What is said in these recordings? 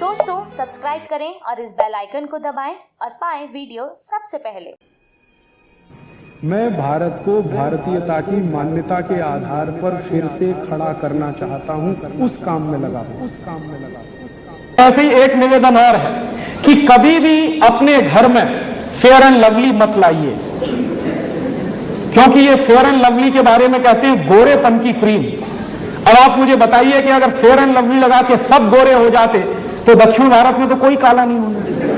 दोस्तों सब्सक्राइब करें और इस बेल आइकन को दबाएं और पाएं वीडियो सबसे पहले। मैं भारत को भारतीयता की मान्यता के आधार पर फिर से खड़ा करना चाहता हूं, उस काम में लगा हूं। ऐसे ही एक निवेदन और है कि कभी भी अपने घर में फेयर एंड लवली मत लाइए, क्योंकि ये फेयर एंड लवली के बारे में कहते हैं गोरेपन की क्रीम। अब आप मुझे बताइए कि अगर फेयर एंड लवली लगा के सब गोरे हो जाते तो दक्षिण भारत में तो कोई काला नहीं होना चाहिए।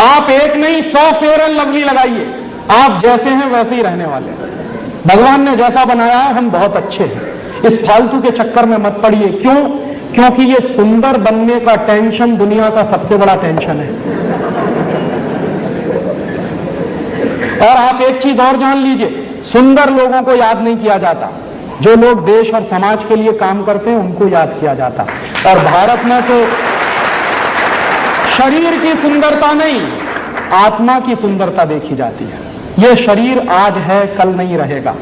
आप एक नहीं 100 फेयर एंड लवली लगाइए, आप जैसे हैं वैसे ही रहने वाले हैं। भगवान ने जैसा बनाया है हम बहुत अच्छे हैं, इस फालतू के चक्कर में मत पड़िए। क्यों? क्योंकि ये सुंदर बनने का टेंशन दुनिया का सबसे बड़ा टेंशन है। और आप एक चीज और जान लीजिए, सुंदर लोगों को याद नहीं किया जाता, जो लोग देश और समाज के लिए काम करते हैं उनको याद किया जाता। और भारत में तो शरीर की सुंदरता नहीं, आत्मा की सुंदरता देखी जाती है। यह शरीर आज है, कल नहीं रहेगा,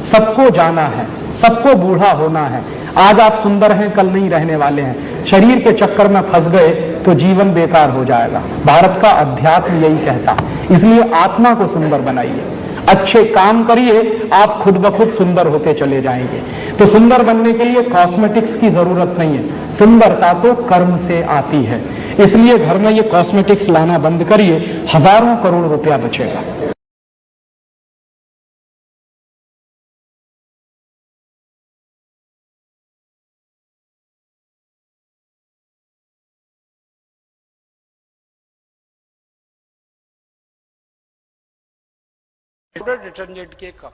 सबको जाना है, सबको बूढ़ा होना है। आज आप सुंदर हैं, कल नहीं रहने वाले हैं। शरीर के चक्कर में फंस गए तो जीवन बेकार हो जाएगा। भारत का अध्यात्म यही कहता है। इसलिए आत्मा को सुंदर बनाइए, अच्छे काम करिए, आप खुद ब खुद सुंदर होते चले जाएंगे। तो सुंदर बनने के लिए कॉस्मेटिक्स की जरूरत नहीं है, सुंदरता तो कर्म से आती है। इसलिए घर में ये कॉस्मेटिक्स लाना बंद करिए, हजारों करोड़ रुपया बचेगा। डिटर्जेंट के कम।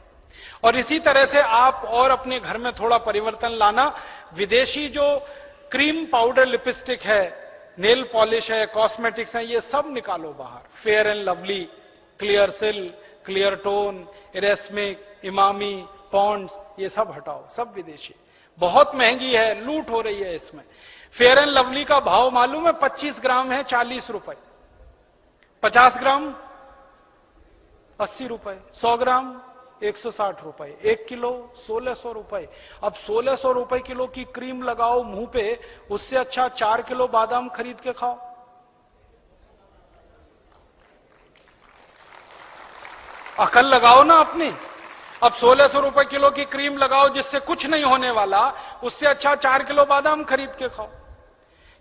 और इसी तरह से आप और अपने घर में थोड़ा परिवर्तन लाना। विदेशी जो क्रीम पाउडर लिपस्टिक है, नेल पॉलिश है, कॉस्मेटिक्स है, ये सब निकालो बाहर। फेयर एंड लवली, क्लियर सिल, क्लियर टोन, इरेस्मिक, इमामी, पॉन्ड्स, ये सब हटाओ, सब विदेशी। बहुत महंगी है, लूट हो रही है इसमें। फेयर एंड लवली का भाव मालूम है? 25 ग्राम है 40 रुपए, 50 ग्राम 80 रुपए, 100 ग्राम 160 रुपए, 1 किलो 1600 रुपए। अब 1600 रुपए किलो की क्रीम लगाओ मुंह पे, उससे अच्छा 4 किलो बादाम खरीद के खाओ। अकल लगाओ ना अपनी। अब 1600 रुपए किलो की क्रीम लगाओ जिससे कुछ नहीं होने वाला, उससे अच्छा 4 किलो बादाम खरीद के खाओ।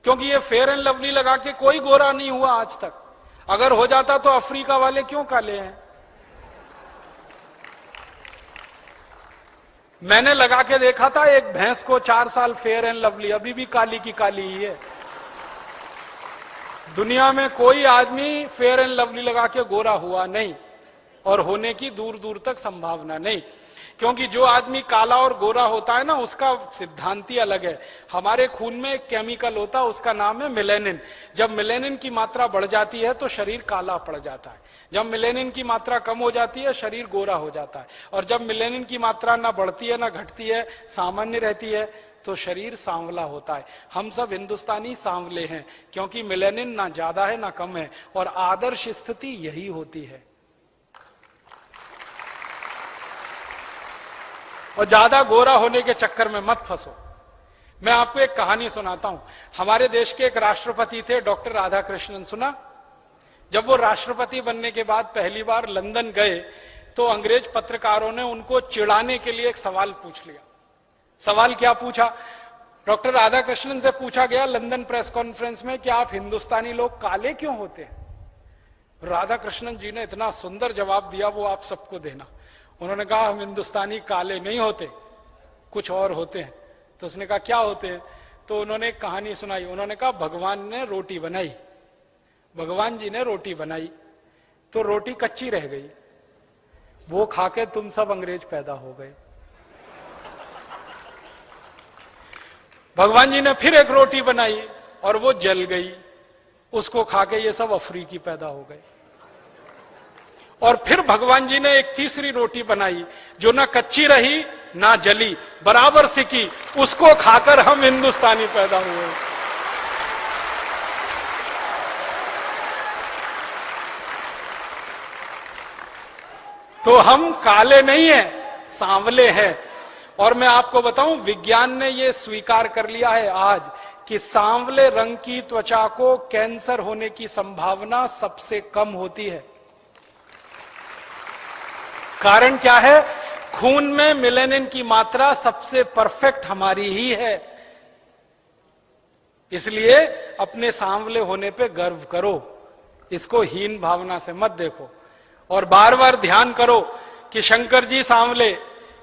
क्योंकि ये फेयर एंड लवली लगा के कोई गोरा नहीं हुआ आज तक। अगर हो जाता तो अफ्रीका वाले क्यों काले हैं? मैंने लगा के देखा था एक भैंस को 4 साल फेयर एंड लवली, अभी भी काली की काली ही है। दुनिया में कोई आदमी फेयर एंड लवली लगा के गोरा हुआ नहीं, और होने की दूर दूर तक संभावना नहीं। क्योंकि जो आदमी काला और गोरा होता है ना, उसका सिद्धांत ही अलग है। हमारे खून में एक केमिकल होता है, उसका नाम है मेलेनिन। जब मेलेनिन की मात्रा बढ़ जाती है तो शरीर काला पड़ जाता है। जब मेलेनिन की मात्रा कम हो जाती है शरीर गोरा हो जाता है। और जब मेलेनिन की मात्रा ना बढ़ती है ना घटती है, सामान्य रहती है, तो शरीर सांवला होता है। हम सब हिंदुस्तानी सांवले हैं, क्योंकि मेलेनिन ना ज्यादा है ना कम है। और आदर्श स्थिति यही होती है। और ज्यादा गोरा होने के चक्कर में मत फंसो। मैं आपको एक कहानी सुनाता हूं। हमारे देश के एक राष्ट्रपति थे, डॉक्टर राधाकृष्णन। सुना? जब वो राष्ट्रपति बनने के बाद पहली बार लंदन गए तो अंग्रेज पत्रकारों ने उनको चिढ़ाने के लिए एक सवाल पूछ लिया। सवाल क्या पूछा? डॉक्टर राधाकृष्णन से पूछा गया लंदन प्रेस कॉन्फ्रेंस में कि आप हिंदुस्तानी लोग काले क्यों होते हैं? राधाकृष्णन जी ने इतना सुंदर जवाब दिया, वो आप सबको देना। उन्होंने कहा हम हिंदुस्तानी काले नहीं होते, कुछ और होते हैं। तो उसने कहा क्या होते हैं? तो उन्होंने एक कहानी सुनाई। उन्होंने कहा भगवान ने रोटी बनाई, भगवान जी ने रोटी बनाई तो रोटी कच्ची रह गई, वो खाके तुम सब अंग्रेज पैदा हो गए। भगवान जी ने फिर एक रोटी बनाई और वो जल गई, उसको खाके ये सब अफ्रीकी पैदा हो गए। और फिर भगवान जी ने एक तीसरी रोटी बनाई जो ना कच्ची रही ना जली, बराबर सिकी, उसको खाकर हम हिंदुस्तानी पैदा हुए। तो हम काले नहीं हैं, सांवले हैं। और मैं आपको बताऊं, विज्ञान ने यह स्वीकार कर लिया है आज कि सांवले रंग की त्वचा को कैंसर होने की संभावना सबसे कम होती है। कारण क्या है? खून में मेलानिन की मात्रा सबसे परफेक्ट हमारी ही है। इसलिए अपने सांवले होने पे गर्व करो, इसको हीन भावना से मत देखो। और बार बार ध्यान करो कि शंकर जी सांवले,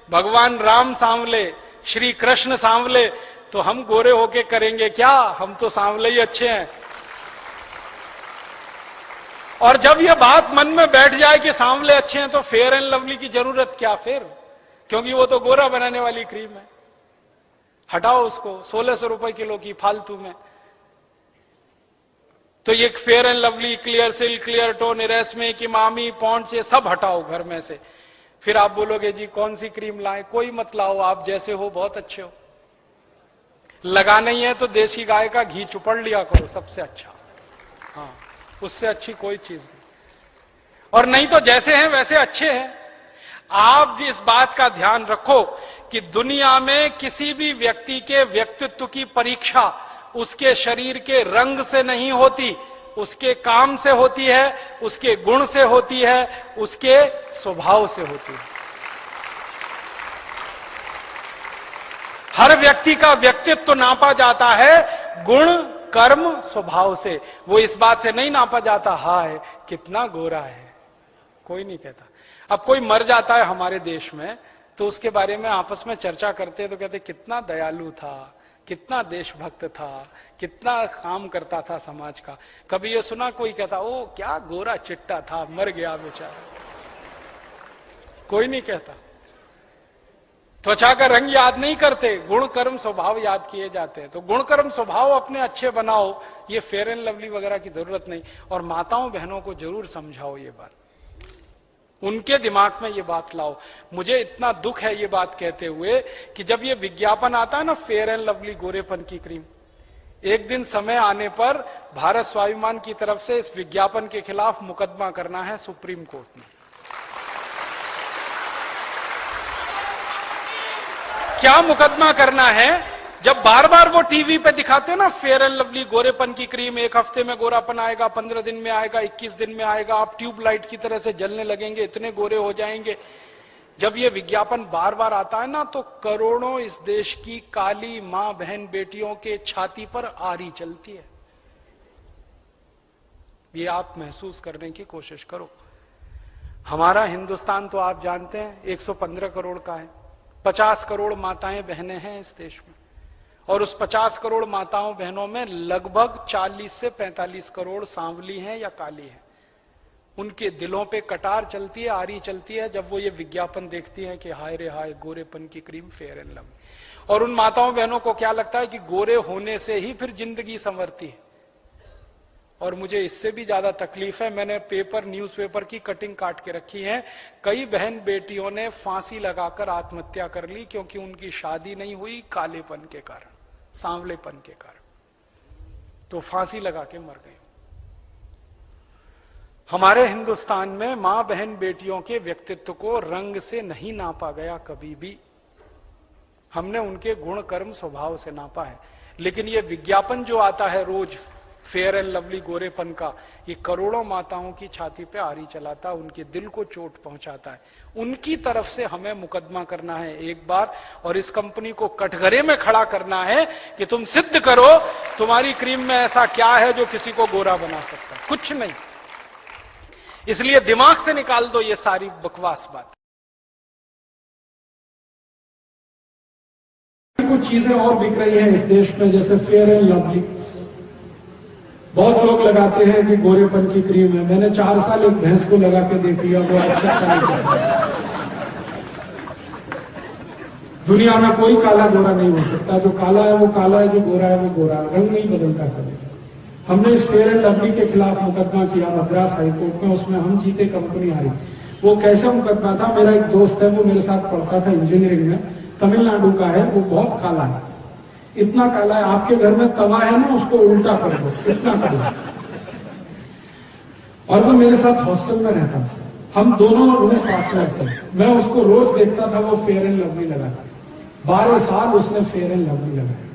भगवान राम सांवले, श्री कृष्ण सांवले, तो हम गोरे होके करेंगे क्या? हम तो सांवले ही अच्छे हैं। और जब यह बात मन में बैठ जाए कि सांवले अच्छे हैं तो फेयर एंड लवली की जरूरत क्या फिर? क्योंकि वो तो गोरा बनाने वाली क्रीम है। हटाओ उसको, 1600 रुपए किलो की फालतू में। तो ये Fair and Lovely, Clear Silk, Clear Tone, इरेस्मे, किमामी, पॉन्ड्स, ये सब हटाओ घर में से। फिर आप बोलोगे जी कौन सी क्रीम लाएं? कोई मत लाओ, आप जैसे हो बहुत अच्छे हो। लगा नहीं है तो देसी गाय का घी चुपड़ लिया करो, सबसे अच्छा। हाँ, उससे अच्छी कोई चीज नहीं। और नहीं तो जैसे हैं वैसे अच्छे हैं। आप भी इस बात का ध्यान रखो कि दुनिया में किसी भी व्यक्ति के व्यक्तित्व की परीक्षा उसके शरीर के रंग से नहीं होती, उसके काम से होती है, उसके गुण से होती है, उसके स्वभाव से होती है। हर व्यक्ति का व्यक्तित्व नापा जाता है गुण, कर्म, स्वभाव से। वो इस बात से नहीं नापा जाता हाय कितना गोरा है, कोई नहीं कहता। अब कोई मर जाता है हमारे देश में तो उसके बारे में आपस में चर्चा करते हैं तो कहते कितना दयालु था, कितना देशभक्त था, कितना काम करता था समाज का। कभी ये सुना कोई कहता ओ क्या गोरा चिट्टा था, मर गया बेचारा? कोई नहीं कहता। त्वचा का रंग याद नहीं करते, गुण कर्म स्वभाव याद किए जाते हैं। तो गुण कर्म स्वभाव अपने अच्छे बनाओ, ये फेयर एंड लवली वगैरह की जरूरत नहीं। और माताओं बहनों को जरूर समझाओ ये बात, उनके दिमाग में ये बात लाओ। मुझे इतना दुख है ये बात कहते हुए कि जब ये विज्ञापन आता है ना फेयर एंड लवली गोरेपन की क्रीम, एक दिन समय आने पर भारत स्वाभिमान की तरफ से इस विज्ञापन के खिलाफ मुकदमा करना है सुप्रीम कोर्ट में। क्या मुकदमा करना है? जब बार बार वो टीवी पे दिखाते हैं ना फेयर एंड लवली गोरेपन की क्रीम, एक हफ्ते में गोरापन आएगा, 15 दिन में आएगा, 21 दिन में आएगा, आप ट्यूबलाइट की तरह से जलने लगेंगे, इतने गोरे हो जाएंगे। जब ये विज्ञापन बार बार आता है ना तो करोड़ों इस देश की काली मां बहन बेटियों के छाती पर आरी चलती है। ये आप महसूस करने की कोशिश करो। हमारा हिंदुस्तान तो आप जानते हैं 115 करोड़ का है, 50 करोड़ माताएं बहनें हैं इस देश में। और उस 50 करोड़ माताओं बहनों में लगभग 40 से 45 करोड़ सांवली हैं या काली हैं। उनके दिलों पे कटार चलती है, आरी चलती है जब वो ये विज्ञापन देखती हैं कि हाय रे हाय गोरेपन की क्रीम फेयर एंड लवली। और उन माताओं बहनों को क्या लगता है कि गोरे होने से ही फिर जिंदगी संवरती है। और मुझे इससे भी ज्यादा तकलीफ है, मैंने न्यूज़पेपर की कटिंग काट के रखी है। कई बहन बेटियों ने फांसी लगाकर आत्महत्या कर ली क्योंकि उनकी शादी नहीं हुई कालेपन के कारण, सांवलेपन के कारण, तो फांसी लगा के मर गई। हमारे हिंदुस्तान में मां बहन बेटियों के व्यक्तित्व को रंग से नहीं नापा गया कभी भी। हमने उनके गुण कर्म स्वभाव से नापा है। लेकिन ये विज्ञापन जो आता है रोज फेयर एंड लवली गोरेपन का, ये करोड़ों माताओं की छाती पे आरी चलाता है, उनके दिल को चोट पहुंचाता है। उनकी तरफ से हमें मुकदमा करना है एक बार, और इस कंपनी को कटघरे में खड़ा करना है कि तुम सिद्ध करो तुम्हारी क्रीम में ऐसा क्या है जो किसी को गोरा बना सकता है। कुछ नहीं। इसलिए दिमाग से निकाल दो ये सारी बकवास बात। कुछ चीजें और बिक रही हैं इस देश में, जैसे फेयर एंड लवली। बहुत लोग लगाते हैं कि गोरेपन की क्रीम है। मैंने 4 साल एक भैंस को लगा के देख लिया, वो आज तक नहीं करता। दुनिया में कोई काला गोरा नहीं हो सकता। जो काला है वो काला है, जो गोरा है वो गोरा है, रंग नहीं बदलता कभी। हमने इस फेयर एंड लवली के खिलाफ मुकदमा किया मद्रास हाईकोर्ट में, उसमें हम जीते, कंपनी हारी। वो कैसे मुकदमा था? मेरा एक दोस्त है, वो मेरे साथ पढ़ता था इंजीनियरिंग में, तमिलनाडु का है, वो बहुत काला है, इतना काला है आपके घर में तवा है ना उसको उल्टा कर दो, इतना काला। और वो मेरे साथ हॉस्टल में रहता था, हम दोनों रूम पार्टनर थे। मैं उसको रोज देखता था वो फेयर एंड लवली लगाता। 12 साल उसने फेयर एंड लवली लगाया।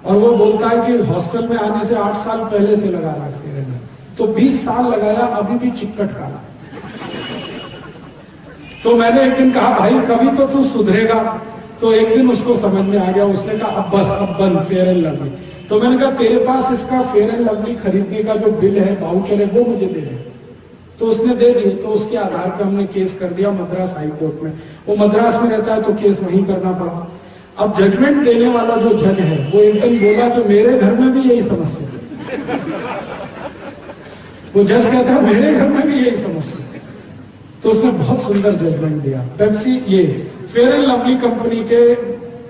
और वो बोलता है कि हॉस्टल में आने से 8 साल पहले से लगा रहा फेयर एंड लवली, तो 20 साल लगाया, अभी भी चिकट काला। तो मैंने एक दिन कहा भाई कभी तो तू सुधरेगा। तो एक दिन उसको समझ में आ गया, उसने कहा अब बस अब बंद फेयर एंड लवली। तो मैंने कहा तेरे पास इसका फेयर एंड लवली खरीदने का जो बिल है, वाउचर है, वो मुझे दे दे। तो उसने दे दिए। तो उसके आधार पर हमने केस कर दिया मद्रास हाई कोर्ट में। वो मद्रास में रहता है तो केस वहीं करना पड़ा। अब जजमेंट देने वाला जो जज है वो एक दिन बोला कि मेरे घर में भी यही समस्या है। वो जज कहता है मेरे घर में भी यही समस्या है। तो उसने बहुत सुंदर जजमेंट दिया। पेप्सी ये फेयर एंड लवली कंपनी के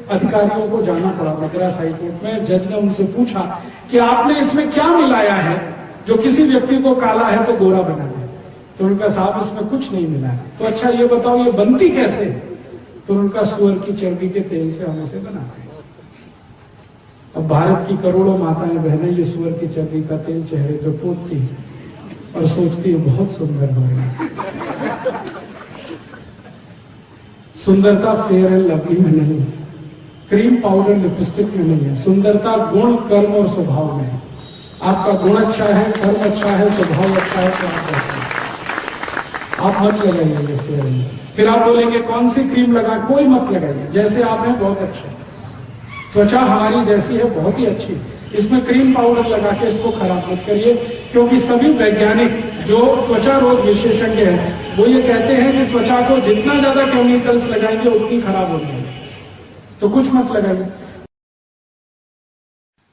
अधिकारियों को जाना पड़ा मद्रास हाई कोर्ट में। जज ने उनसे पूछा कि आपने इसमें क्या मिलाया है जो किसी व्यक्ति को काला है तो गोरा बना है। तो उनका साहब इसमें कुछ नहीं मिला है। तो अच्छा ये बताओ ये बनती कैसे? तो उनका सुअर की चर्बी के तेल से हम इसे बनाते हैं। अब भारत की करोड़ों माताएं बहनें ये सुअर की चर्बी का तेल चेहरे पे पोतती और सोचती है बहुत सुंदर होगा। सुंदरता फेयर एंड लवली में नहीं, क्रीम पाउडर लिपस्टिक में नहीं है। सुंदरता गुण, कर्म और स्वभाव में है। आपका गुण अच्छा है, कर्म अच्छा है, स्वभाव अच्छा है तो आप अच्छा है। आप मत लगाइए फेयर एंड लवली। फिर आप बोलेंगे कौन सी क्रीम लगा? कोई मत लगाइए, जैसे आप हैं बहुत अच्छे। त्वचा हमारी जैसी है बहुत ही अच्छी। इसमें क्रीम पाउडर लगा के इसको खराब मत करिए, क्योंकि सभी वैज्ञानिक जो त्वचा रोग विशेषज्ञ हैं वो ये कहते हैं कि त्वचा को जितना ज्यादा केमिकल्स लगाएंगे उतनी खराब होगी। तो कुछ मत लगाइए।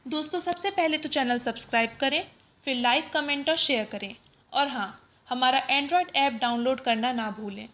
दोस्तों सबसे पहले तो चैनल सब्सक्राइब करें, फिर लाइक, कमेंट और शेयर करें। और हाँ, हमारा एंड्रॉयड ऐप डाउनलोड करना ना भूलें।